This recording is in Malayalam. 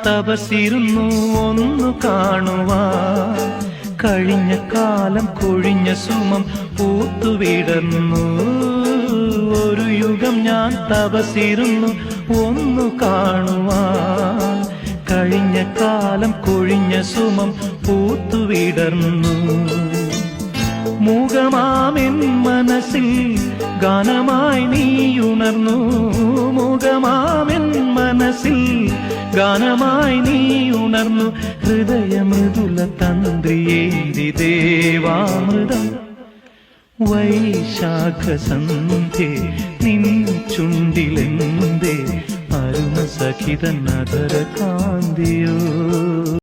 തപസിരുന്നു ഒന്നു കാണുവാൻ. കഴിഞ്ഞ കാലം കൊഴിഞ്ഞ സുമം പൂത്തുവിടർന്നു. ഒരു യുഗം ഞാൻ തപസിരുന്നു ഒന്നു കാണുവാൻ. കഴിഞ്ഞ കാലം കൊഴിഞ്ഞ സുമം പൂത്തുവിടർന്നു. മൂകമാമെൻ മനസ്സിൽ ഗാനമായി നീയുണർന്നു. മൂകമാമെൻ മനസ്സിൽ ഗാനമായി നീയുണർന്നു. ഹൃദയമൃദുല തന്ത്രിയേന്തി ദേവാമൃതം. വൈശാഖസന്ധ്യേ നിൻ ചുണ്ടിലെന്തേ അരുണസഖിതൻ അധര കാന്തിയോ.